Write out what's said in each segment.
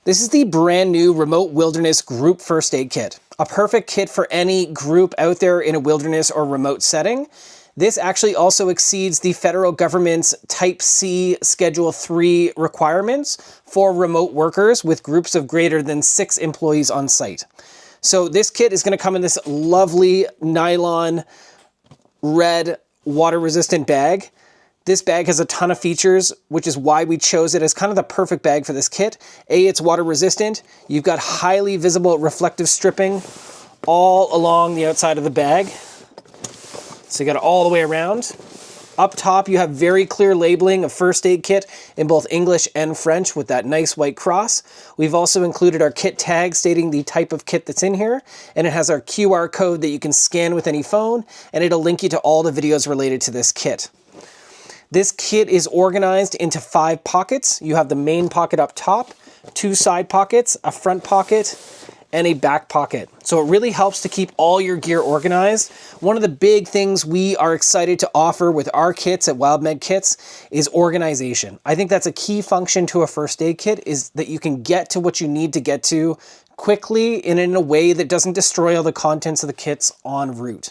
This is the brand new Remote Wilderness Group First Aid Kit, a perfect kit for any group out there in a wilderness or remote setting. This actually also exceeds the federal government's Type C Schedule 3 requirements for remote workers with groups of greater than 6 employees on site. So this kit is going to come in this lovely nylon red water-resistant bag. This bag has a ton of features, which is why we chose it as kind of the perfect bag for this kit. A, it's water resistant. You've got highly visible reflective stripping all along the outside of the bag. So you got it all the way around. Up top, you have very clear labeling of first aid kit in both English and French with that nice white cross. We've also included our kit tag stating the type of kit that's in here, and it has our QR code that you can scan with any phone, and it'll link you to all the videos related to this kit. This kit is organized into 5 pockets. You have the main pocket up top, 2 side pockets, a front pocket, and a back pocket. So it really helps to keep all your gear organized. One of the big things we are excited to offer with our kits at WildMed Kits is organization. I think that's a key function to a first aid kit, is that you can get to what you need to get to quickly and in a way that doesn't destroy all the contents of the kits en route.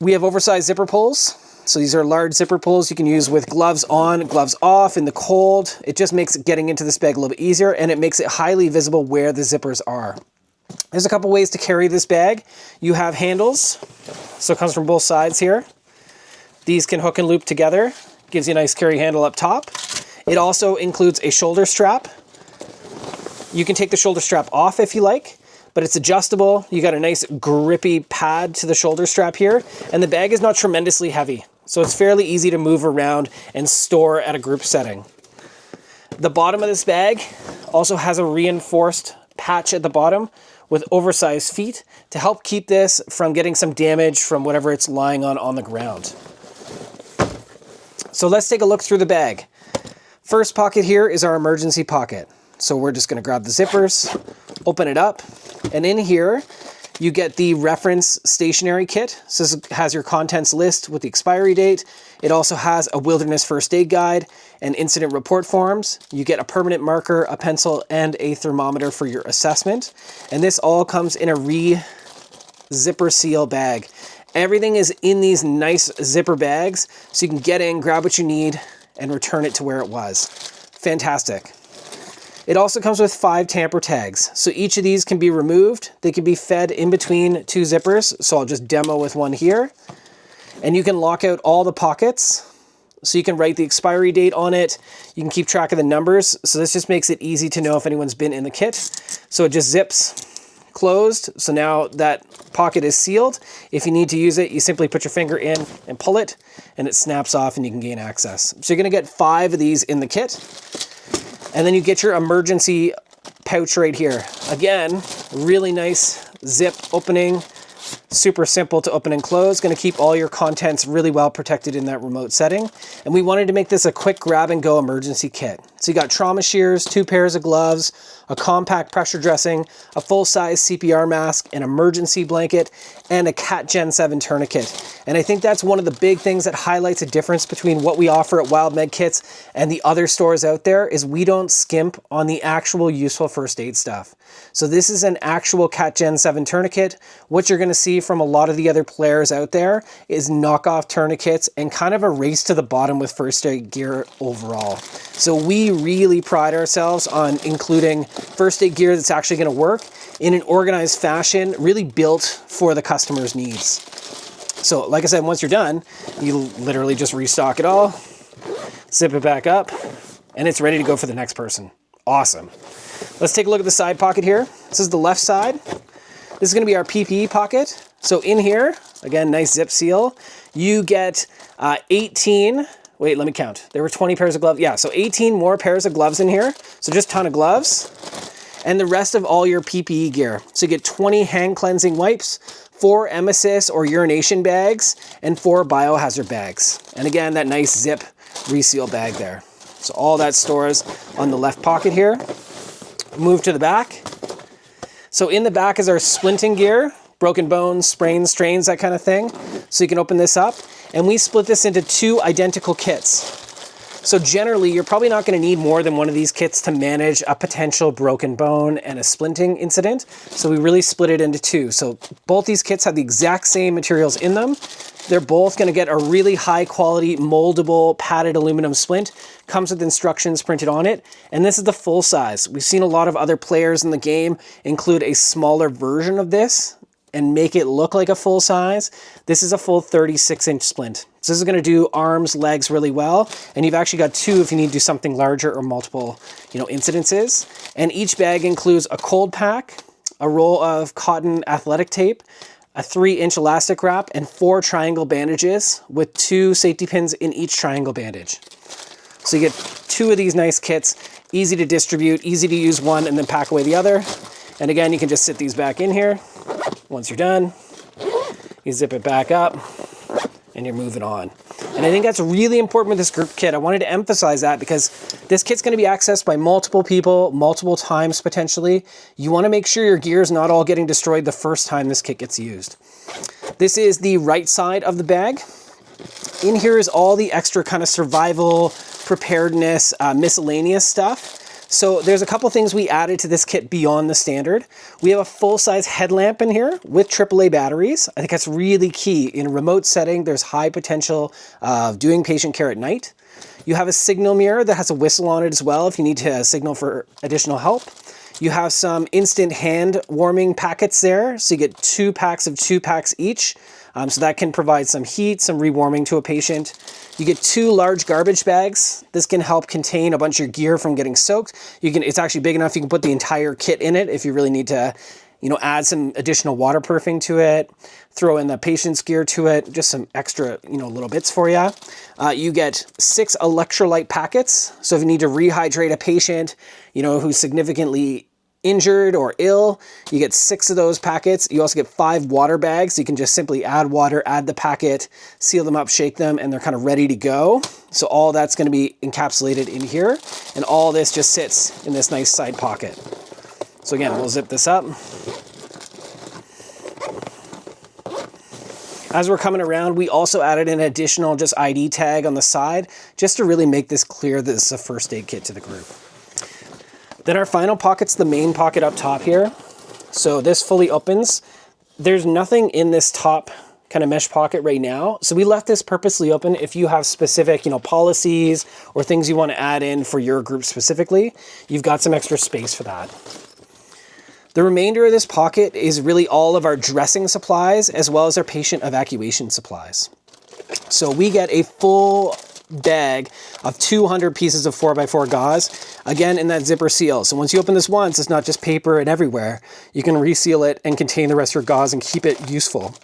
We have oversized zipper pulls. So these are large zipper pulls you can use with gloves on, gloves off in the cold. It just makes getting into this bag a little bit easier, and it makes it highly visible where the zippers are. There's a couple ways to carry this bag. You have handles, so it comes from both sides here. These can hook and loop together. Gives you a nice carry handle up top. It also includes a shoulder strap. You can take the shoulder strap off if you like, but it's adjustable. You got a nice grippy pad to the shoulder strap here, and the bag is not tremendously heavy. So it's fairly easy to move around and store at a group setting. The bottom of this bag also has a reinforced patch at the bottom with oversized feet to help keep this from getting some damage from whatever it's lying on the ground. So let's take a look through the bag. First pocket here is our emergency pocket. So we're just going to grab the zippers, open it up, and in here you get the reference stationery kit. So this has your contents list with the expiry date. It also has a wilderness first aid guide and incident report forms. You get a permanent marker, a pencil, and a thermometer for your assessment. And this all comes in a zipper seal bag. Everything is in these nice zipper bags, so you can get in, grab what you need, and return it to where it was. Fantastic. It also comes with 5 tamper tags. So each of these can be removed. They can be fed in between 2 zippers. So I'll just demo with one here. And you can lock out all the pockets. So you can write the expiry date on it. You can keep track of the numbers. So this just makes it easy to know if anyone's been in the kit. So it just zips closed. So now that pocket is sealed. If you need to use it, you simply put your finger in and pull it, and it snaps off and you can gain access. So you're gonna get 5 of these in the kit. And then you get your emergency pouch right here. Again, really nice zip opening, super simple to open and close. Going to keep all your contents really well protected in that remote setting. And we wanted to make this a quick grab and go emergency kit. So you got trauma shears, 2 pairs of gloves, a compact pressure dressing, a full-size CPR mask, an emergency blanket, and a CAT Gen 7 tourniquet. And I think that's one of the big things that highlights a difference between what we offer at WildMed Kits and the other stores out there is we don't skimp on the actual useful first aid stuff. So this is an actual CAT Gen 7 tourniquet. What you're going to see from a lot of the other players out there is knockoff tourniquets and kind of a race to the bottom with first aid gear overall. So we really pride ourselves on including first aid gear that's actually going to work in an organized fashion, really built for the customer's needs. So like I said, once you're done, you literally just restock it all, zip it back up, and it's ready to go for the next person. Awesome. Let's take a look at the side pocket here. This is the left side. This is going to be our PPE pocket. So in here, again, nice zip seal. You get 18, wait, let me count. There were 20 pairs of gloves. Yeah, so 18 more pairs of gloves in here. So just a ton of gloves. And the rest of all your PPE gear. So you get 20 hand cleansing wipes, 4 emesis or urination bags, and 4 biohazard bags. And again, that nice zip reseal bag there. So all that stores on the left pocket here. Move to the back. So in the back is our splinting gear, broken bones, sprains, strains, that kind of thing. So you can open this up. And we split this into 2 identical kits. So generally, you're probably not going to need more than one of these kits to manage a potential broken bone and a splinting incident. So we really split it into two. So both these kits have the exact same materials in them. They're both going to get a really high quality moldable padded aluminum splint. Comes with instructions printed on it. And this is the full size. We've seen a lot of other players in the game include a smaller version of this and make it look like a full size. This is a full 36-inch splint. So this is going to do arms, legs really well. And you've actually got two if you need to do something larger or multiple, incidences. And each bag includes a cold pack, a roll of cotton athletic tape, a 3-inch elastic wrap, and 4 triangle bandages with 2 safety pins in each triangle bandage. So you get 2 of these nice kits, easy to distribute, easy to use one and then pack away the other. And again, you can just sit these back in here. Once you're done, you zip it back up and you're moving on. And I think that's really important with this group kit. I wanted to emphasize that because this kit's going to be accessed by multiple people, multiple times potentially. You want to make sure your gear is not all getting destroyed the first time this kit gets used. This is the right side of the bag. In here is all the extra kind of survival, preparedness, miscellaneous stuff. So there's a couple things we added to this kit beyond the standard. We have a full-size headlamp in here with AAA batteries. I think that's really key. In a remote setting, there's high potential of doing patient care at night. You have a signal mirror that has a whistle on it as well if you need to signal for additional help. You have some instant hand warming packets there. So you get 2 packs of 2 packs each. So that can provide some heat, some rewarming to a patient. You get 2 large garbage bags. This can help contain a bunch of your gear from getting soaked. It's actually big enough you can put the entire kit in it if you really need to, add some additional waterproofing to it, throw in the patient's gear to it, just some extra, little bits for you. You get 6 electrolyte packets. So if you need to rehydrate a patient, who's significantly injured or ill, you get 6 of those packets. You also get 5 water bags. You can just simply add water, add the packet, seal them up, shake them, and they're kind of ready to go. So all that's going to be encapsulated in here. And all this just sits in this nice side pocket. So again, we'll zip this up. As we're coming around, we also added an additional just ID tag on the side, just to really make this clear that this is a first aid kit to the group. Then our final pocket's the main pocket up top here. So this fully opens. There's nothing in this top kind of mesh pocket right now. So we left this purposely open if you have specific, policies or things you want to add in for your group specifically. You've got some extra space for that. The remainder of this pocket is really all of our dressing supplies as well as our patient evacuation supplies. So we get a full bag of 200 pieces of 4x4 gauze, again in that zipper seal. So once you open this once, it's not just paper and everywhere. You can reseal it and contain the rest of your gauze and keep it useful.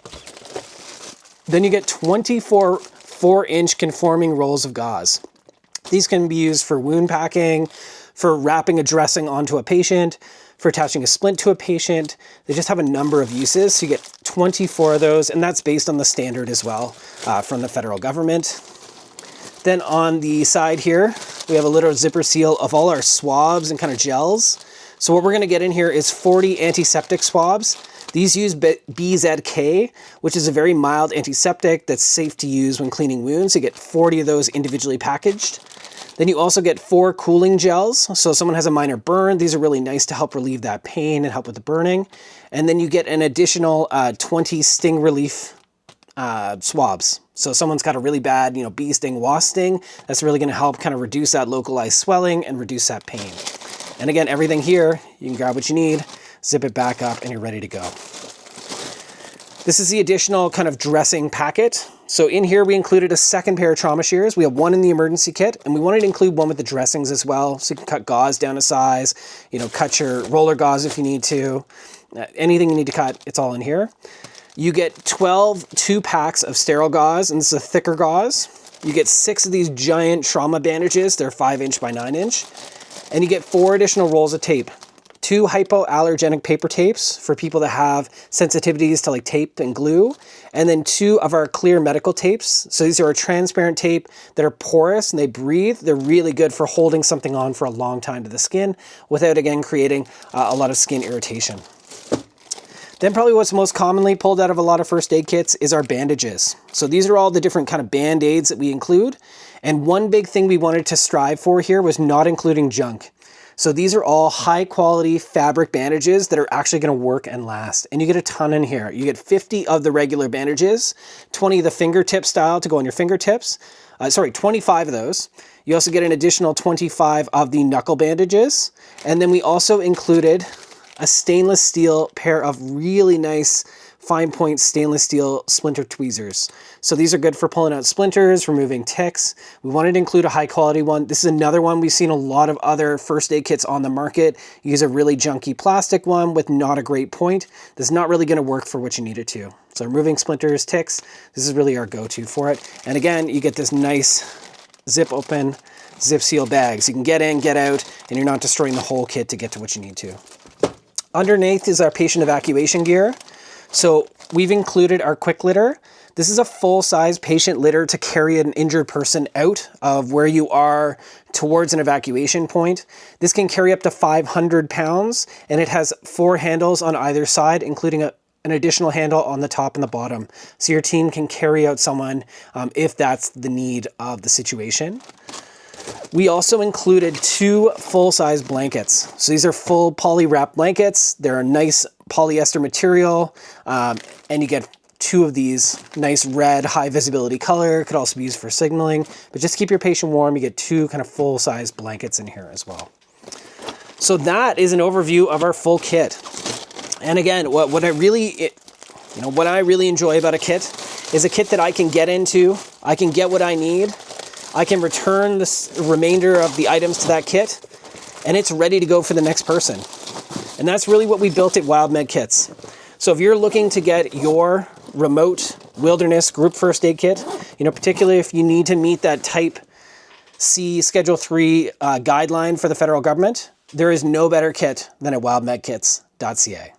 Then you get 24 4-inch conforming rolls of gauze. These can be used for wound packing, for wrapping a dressing onto a patient, for attaching a splint to a patient. They just have a number of uses. So you get 24 of those, and that's based on the standard as well from the federal government. Then on the side here, we have a little zipper seal of all our swabs and kind of gels. So what we're gonna get in here is 40 antiseptic swabs. These use BZK, which is a very mild antiseptic that's safe to use when cleaning wounds. You get 40 of those individually packaged. Then you also get 4 cooling gels. So if someone has a minor burn, these are really nice to help relieve that pain and help with the burning. And then you get an additional 20 sting relief swabs. So if someone's got a really bad, bee sting, wasp sting, that's really gonna help kind of reduce that localized swelling and reduce that pain. And again, everything here, you can grab what you need, zip it back up, and you're ready to go. This is the additional kind of dressing packet. So in here, we included a second pair of trauma shears. We have one in the emergency kit, and we wanted to include one with the dressings as well. So you can cut gauze down a size, cut your roller gauze if you need to. Anything you need to cut, it's all in here. You get 12 2-packs of sterile gauze, and this is a thicker gauze. You get 6 of these giant trauma bandages. They're 5-inch by 9-inch. And you get 4 additional rolls of tape. 2 hypoallergenic paper tapes for people that have sensitivities to like tape and glue. And then 2 of our clear medical tapes. So these are a transparent tape that are porous and they breathe. They're really good for holding something on for a long time to the skin without, again, creating a lot of skin irritation. Then probably what's most commonly pulled out of a lot of first aid kits is our bandages. So these are all the different kind of band-aids that we include. And one big thing we wanted to strive for here was not including junk. So these are all high quality fabric bandages that are actually going to work and last. And you get a ton in here. You get 50 of the regular bandages, 20 of the fingertip style to go on your fingertips. 25 of those. You also get an additional 25 of the knuckle bandages. And then we also included a stainless steel pair of really nice fine point stainless steel splinter tweezers. So these are good for pulling out splinters, removing ticks. We wanted to include a high quality one. This is another one we've seen a lot of other first aid kits on the market. Use a really junky plastic one with not a great point. That's not really going to work for what you need it to. So removing splinters, ticks, this is really our go-to for it. And again, you get this nice zip open, zip seal bag. So you can get in, get out, and you're not destroying the whole kit to get to what you need to. Underneath is our patient evacuation gear. So we've included our quick litter. This is a full-size patient litter to carry an injured person out of where you are towards an evacuation point. This can carry up to 500 pounds, and it has 4 handles on either side, including an additional handle on the top and the bottom. So your team can carry out someone if that's the need of the situation. We also included 2 full-size blankets. So these are full poly wrap blankets. They're a nice polyester material, and you get 2 of these nice red high visibility color. Could also be used for signaling, but just to keep your patient warm, you get 2 kind of full-size blankets in here as well. So that is an overview of our full kit. And again, what I really enjoy about a kit is a kit that I can get into. I can get what I need. I can return the remainder of the items to that kit, and it's ready to go for the next person. And that's really what we built at WildMed Kits. So if you're looking to get your remote wilderness group first aid kit, particularly if you need to meet that Type C Schedule 3 guideline for the federal government, there is no better kit than at wildmedkits.ca.